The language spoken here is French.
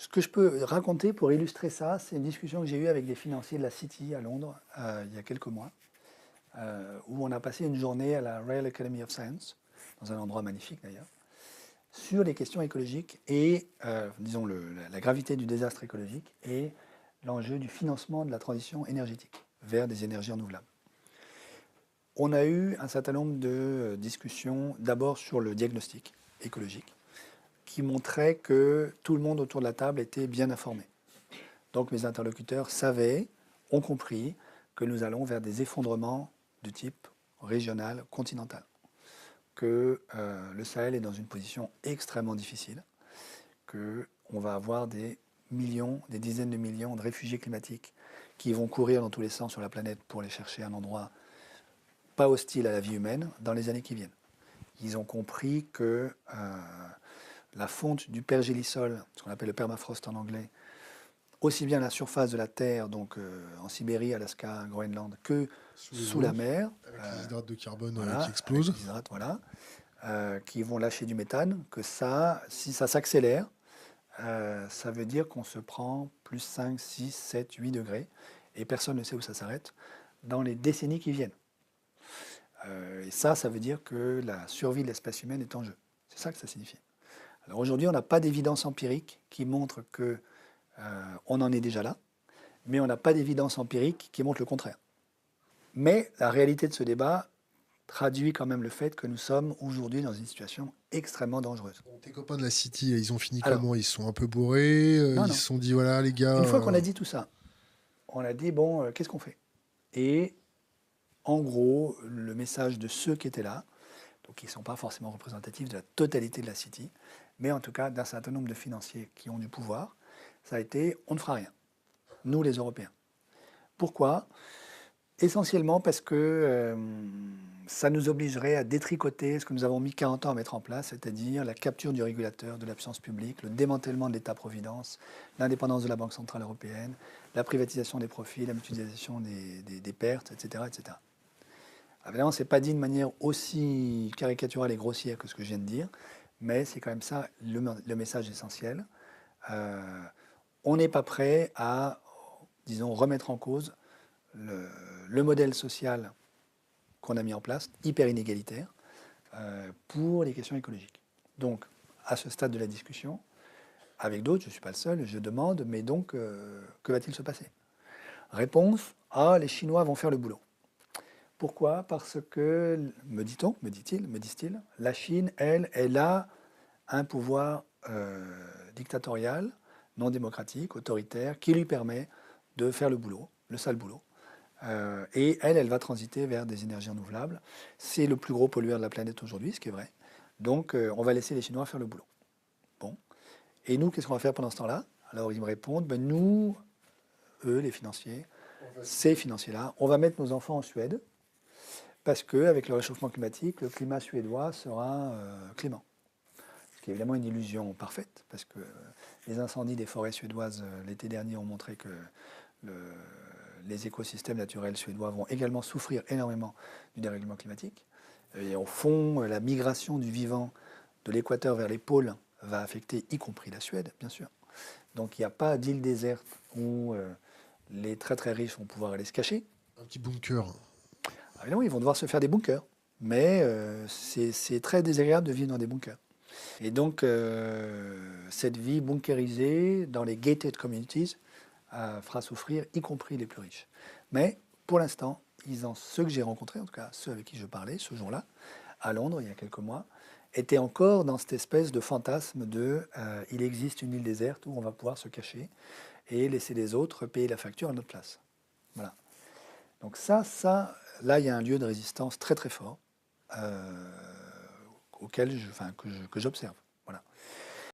Ce que je peux raconter pour illustrer ça, c'est une discussion que j'ai eue avec des financiers de la City à Londres il y a quelques mois, où on a passé une journée à la Royal Academy of Science, dans un endroit magnifique d'ailleurs, sur les questions écologiques et, disons, la gravité du désastre écologique et l'enjeu du financement de la transition énergétique vers des énergies renouvelables. On a eu un certain nombre de discussions, d'abord sur le diagnostic écologique, qui montrait que tout le monde autour de la table était bien informé. Donc mes interlocuteurs savaient, ont compris que nous allons vers des effondrements de type régional, continental, que le Sahel est dans une position extrêmement difficile, qu'on va avoir des millions, des dizaines de millions de réfugiés climatiques qui vont courir dans tous les sens sur la planète pour aller chercher un endroit pas hostile à la vie humaine dans les années qui viennent. Ils ont compris que la fonte du pergélisol, ce qu'on appelle le permafrost en anglais, aussi bien à la surface de la Terre, donc en Sibérie, Alaska, Groenland, que Sous les sous eaux, la mer, avec les hydrates de carbone qui voilà, avec explosent. les hydrates, voilà, qui vont lâcher du méthane, que ça, si ça s'accélère, ça veut dire qu'on se prend plus 5, 6, 7, 8 degrés, et personne ne sait où ça s'arrête, dans les décennies qui viennent. Et ça veut dire que la survie de l'espèce humaine est en jeu. C'est ça que ça signifie. Alors aujourd'hui, on n'a pas d'évidence empirique qui montre que on en est déjà là, mais on n'a pas d'évidence empirique qui montre le contraire. Mais la réalité de ce débat traduit quand même le fait que nous sommes aujourd'hui dans une situation extrêmement dangereuse. Bon, tes copains de la City, ils ont fini Alors, comment? Ils se sont un peu bourrés, non, ils non. se sont dit, voilà les gars, Une fois qu'on a dit tout ça, on a dit, bon, qu'est-ce qu'on fait? Et en gros, le message de ceux qui étaient là, donc qui ne sont pas forcément représentatifs de la totalité de la City, mais en tout cas d'un certain nombre de financiers qui ont du pouvoir, ça a été, on ne fera rien, nous les Européens. Pourquoi? Essentiellement parce que ça nous obligerait à détricoter ce que nous avons mis 40 ans à mettre en place, c'est-à-dire la capture du régulateur, de la puissance publique, le démantèlement de l'État-providence, l'indépendance de la Banque centrale européenne, la privatisation des profits, la mutualisation des pertes, etc., etc. Évidemment, ce n'est pas dit de manière aussi caricaturale et grossière que ce que je viens de dire, mais c'est quand même ça le message essentiel. Euh, on n'est pas prêt à, disons, remettre en cause le modèle social qu'on a mis en place, hyper inégalitaire, pour les questions écologiques. Donc, à ce stade de la discussion, avec d'autres, je ne suis pas le seul, je demande, mais donc, que va-t-il se passer? Réponse, ah, les Chinois vont faire le boulot. Pourquoi? Parce que, me dit-on, me dit-il, me disent-ils, la Chine, elle a un pouvoir dictatorial, non démocratique, autoritaire, qui lui permet de faire le boulot, le sale boulot. Et elle va transiter vers des énergies renouvelables. C'est le plus gros pollueur de la planète aujourd'hui, ce qui est vrai. Donc, on va laisser les Chinois faire le boulot. Bon. Et nous, qu'est-ce qu'on va faire pendant ce temps-là? Alors, ils me répondent, ben, nous, eux, les financiers, ces financiers-là, on va mettre nos enfants en Suède, parce qu'avec le réchauffement climatique, le climat suédois sera clément. Ce qui est évidemment une illusion parfaite, parce que les incendies des forêts suédoises l'été dernier ont montré que les écosystèmes naturels suédois vont également souffrir énormément du dérèglement climatique. Et au fond, la migration du vivant de l'équateur vers les pôles va affecter y compris la Suède, bien sûr. Donc il n'y a pas d'île déserte où les très très riches vont pouvoir aller se cacher. un petit bunker. Ah, évidemment, ils vont devoir se faire des bunkers. Mais c'est très désagréable de vivre dans des bunkers. Et donc, cette vie bunkérisée dans les gated communities fera souffrir, y compris les plus riches. Mais pour l'instant, ceux que j'ai rencontrés, en tout cas ceux avec qui je parlais ce jour-là, à Londres, il y a quelques mois, étaient encore dans cette espèce de fantasme de il existe une île déserte où on va pouvoir se cacher et laisser les autres payer la facture à notre place. Voilà. Donc là, il y a un lieu de résistance très très fort euh, que j'observe. Voilà.